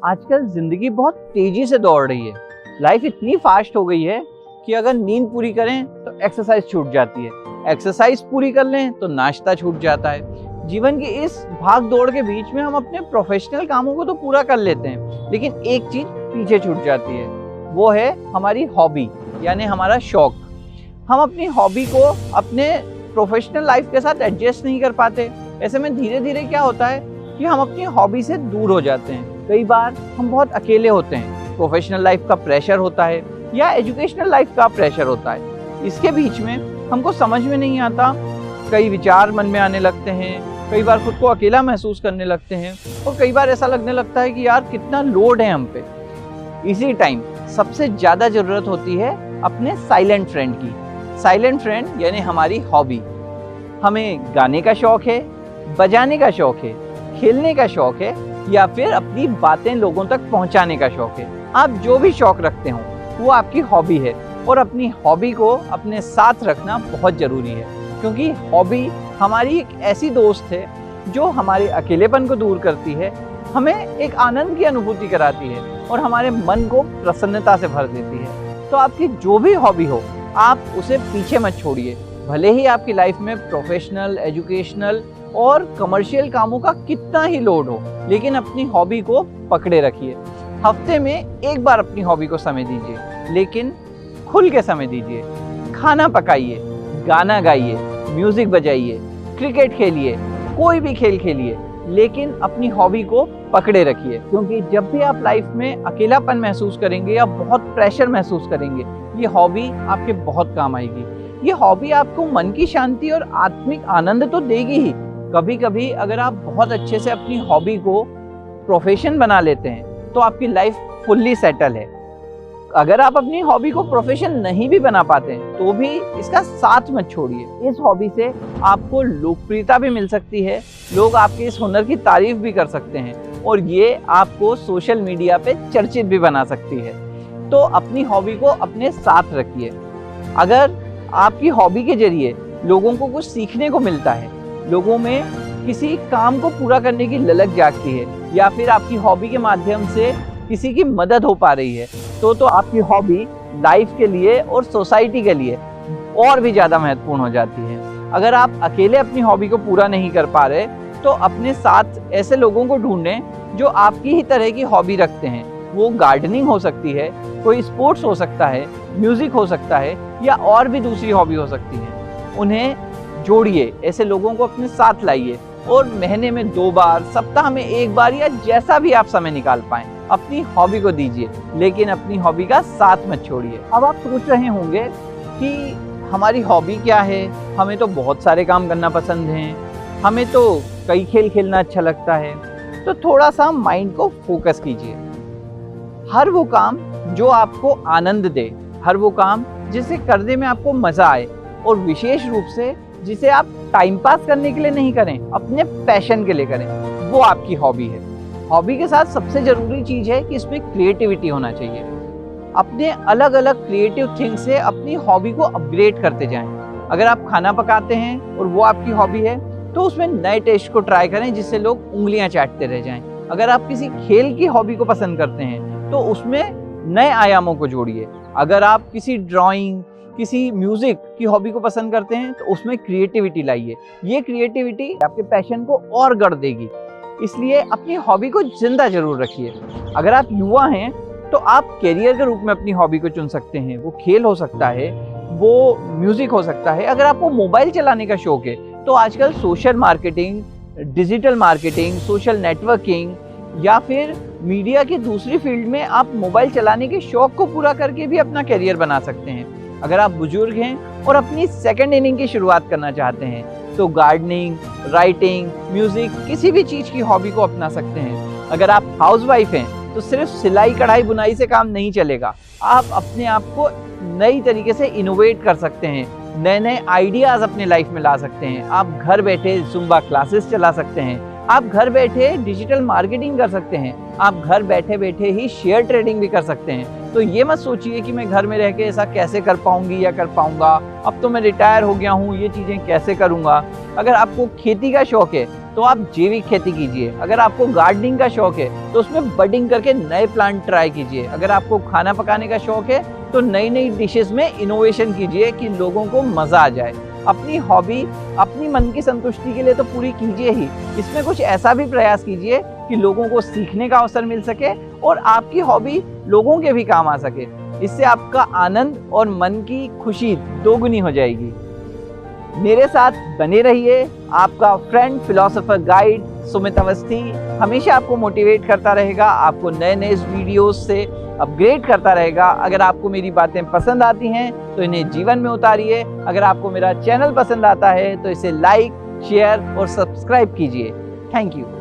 आजकल जिंदगी बहुत तेजी से दौड़ रही है। लाइफ इतनी फास्ट हो गई है कि अगर नींद पूरी करें तो एक्सरसाइज छूट जाती है, एक्सरसाइज पूरी कर लें तो नाश्ता छूट जाता है। जीवन की इस भाग दौड़ के बीच में हम अपने प्रोफेशनल कामों को तो पूरा कर लेते हैं, लेकिन एक चीज पीछे छूट जाती है, वो है हमारी हॉबी यानी हमारा शौक। हम अपनी हॉबी को अपने प्रोफेशनल लाइफ के साथ एडजस्ट नहीं कर पाते। ऐसे में धीरे धीरे क्या होता है कि हम अपनी हॉबी से दूर हो जाते हैं। कई बार हम बहुत अकेले होते हैं, प्रोफेशनल लाइफ का प्रेशर होता है या एजुकेशनल लाइफ का प्रेशर होता है। इसके बीच में हमको समझ में नहीं आता, कई विचार मन में आने लगते हैं, कई बार खुद को अकेला महसूस करने लगते हैं और कई बार ऐसा लगने लगता है कि यार कितना लोड है हम पे। इसी टाइम सबसे ज़्यादा ज़रूरत होती है अपने साइलेंट फ्रेंड की। साइलेंट फ्रेंड यानी हमारी हॉबी। हमें गाने का शौक है, बजाने का शौक है, खेलने का शौक है या फिर अपनी बातें लोगों तक पहुंचाने का शौक है। आप जो भी शौक रखते हो वो आपकी हॉबी है और अपनी हॉबी को अपने साथ रखना बहुत ज़रूरी है, क्योंकि हॉबी हमारी एक ऐसी दोस्त है जो हमारे अकेलेपन को दूर करती है, हमें एक आनंद की अनुभूति कराती है और हमारे मन को प्रसन्नता से भर देती है। तो आपकी जो भी हॉबी हो आप उसे पीछे मत छोड़िए। भले ही आपकी लाइफ में प्रोफेशनल, एजुकेशनल और कमर्शियल कामों का कितना ही लोड हो, लेकिन अपनी हॉबी को पकड़े रखिए। हफ्ते में एक बार अपनी हॉबी को समय दीजिए, लेकिन खुल के समय दीजिए। खाना पकाइए, गाना गाइए, म्यूजिक बजाइए, क्रिकेट खेलिए, कोई भी खेल खेलिए, लेकिन अपनी हॉबी को पकड़े रखिए। क्योंकि जब भी आप लाइफ में अकेलापन महसूस करेंगे या बहुत प्रेशर महसूस करेंगे, ये हॉबी आपके बहुत काम आएगी। ये हॉबी आपको मन की शांति और आत्मिक आनंद तो देगी ही। कभी कभी अगर आप बहुत अच्छे से अपनी हॉबी को प्रोफेशन बना लेते हैं तो आपकी लाइफ फुल्ली सेटल है। अगर आप अपनी हॉबी को प्रोफेशन नहीं भी बना पाते हैं तो भी इसका साथ मत छोड़िए। इस हॉबी से आपको लोकप्रियता भी मिल सकती है, लोग आपके इस हुनर की तारीफ भी कर सकते हैं और ये आपको सोशल मीडिया पे चर्चित भी बना सकती है। तो अपनी हॉबी को अपने साथ रखिए। अगर आपकी हॉबी के जरिए लोगों को कुछ सीखने को मिलता है, लोगों में किसी काम को पूरा करने की ललक जागती है या फिर आपकी हॉबी के माध्यम से किसी की मदद हो पा रही है, तो आपकी हॉबी लाइफ के लिए और सोसाइटी के लिए और भी ज़्यादा महत्वपूर्ण हो जाती है। अगर आप अकेले अपनी हॉबी को पूरा नहीं कर पा रहे तो अपने साथ ऐसे लोगों को ढूंढें जो आपकी ही तरह की हॉबी रखते हैं। वो गार्डनिंग हो सकती है, कोई स्पोर्ट्स हो सकता है, म्यूज़िक हो सकता है या और भी दूसरी हॉबी हो सकती है। उन्हें जोड़िए, ऐसे लोगों को अपने साथ लाइए और महीने में 2 बार, सप्ताह में 1 बार या जैसा भी आप समय निकाल पाएं अपनी हॉबी को दीजिए, लेकिन अपनी हॉबी का साथ मत छोड़िए। अब आप सोच रहे होंगे कि हमारी हॉबी क्या है, हमें तो बहुत सारे काम करना पसंद हैं, हमें तो कई खेल खेलना अच्छा लगता है। तो थोड़ा सा माइंड को फोकस कीजिए। हर वो काम जो आपको आनंद दे, हर वो काम जिसे करने में आपको मजा आए और विशेष रूप से जिसे आप टाइम पास करने के लिए नहीं करें, अपने पैशन के लिए करें, वो आपकी हॉबी है। हॉबी के साथ सबसे जरूरी चीज है कि इसमें क्रिएटिविटी होना चाहिए। अपने अलग अलग क्रिएटिव थिंग से अपनी हॉबी को अपग्रेड करते जाएं। अगर आप खाना पकाते हैं और वो आपकी हॉबी है तो उसमें नए टेस्ट को ट्राई करें जिससे लोग उंगलियां चाटते रह जाएं। अगर आप किसी खेल की हॉबी को पसंद करते हैं तो उसमें नए आयामों को जोड़िए। अगर आप किसी ड्राइंग, किसी म्यूजिक की हॉबी को पसंद करते हैं तो उसमें क्रिएटिविटी लाइए। ये क्रिएटिविटी आपके पैशन को और गढ़ देगी, इसलिए अपनी हॉबी को जिंदा जरूर रखिए। अगर आप युवा हैं तो आप कैरियर के रूप में अपनी हॉबी को चुन सकते हैं। वो खेल हो सकता है, वो म्यूजिक हो सकता है। अगर आपको मोबाइल चलाने का शौक है तो आजकल social marketing, digital marketing, social networking या फिर मीडिया की दूसरी फील्ड में आप मोबाइल चलाने के शौक को पूरा करके भी अपना कैरियर बना सकते हैं। अगर आप बुजुर्ग हैं और अपनी सेकंड इनिंग की शुरुआत करना चाहते हैं तो गार्डनिंग, राइटिंग, म्यूजिक, किसी भी चीज़ की हॉबी को अपना सकते हैं। अगर आप हाउसवाइफ हैं तो सिर्फ सिलाई, कढ़ाई, बुनाई से काम नहीं चलेगा। आप अपने आप को नई तरीके से इनोवेट कर सकते हैं, नए नए आइडियाज़ अपने लाइफ में ला सकते हैं। आप घर बैठे जुम्बा क्लासेस चला सकते हैं, आप घर बैठे डिजिटल मार्केटिंग कर सकते हैं, आप घर बैठे बैठे ही शेयर ट्रेडिंग भी कर सकते हैं। तो ये मत सोचिए कि मैं घर में रह के ऐसा कैसे कर पाऊंगी या कर पाऊंगा, अब तो मैं रिटायर हो गया हूँ, ये चीज़ें कैसे करूंगा। अगर आपको खेती का शौक है तो आप जैविक खेती कीजिए। अगर आपको गार्डनिंग का शौक है तो उसमें बडिंग करके नए प्लांट ट्राई कीजिए। अगर आपको खाना पकाने का शौक है तो नई नई डिशेस में इनोवेशन कीजिए कि लोगों को मज़ा आ जाए। अपनी हॉबी अपनी मन की संतुष्टि के लिए तो पूरी कीजिए ही, इसमें कुछ ऐसा भी प्रयास कीजिए कि लोगों को सीखने का अवसर मिल सके और आपकी हॉबी लोगों के भी काम आ सके। इससे आपका आनंद और मन की खुशी दोगुनी हो जाएगी। मेरे साथ बने रहिए। आपका friend philosopher guide Sumit Awasthi हमेशा आपको मोटिवेट करता रहेगा, आपको नए नए वीडियोस से अपग्रेड करता रहेगा। अगर आपको मेरी बातें पसंद आती हैं तो इन्हें जीवन में उतारिए। अगर आपको मेरा चैनल पसंद आता है तो इसे लाइक, शेयर और सब्सक्राइब कीजिए। Thank you.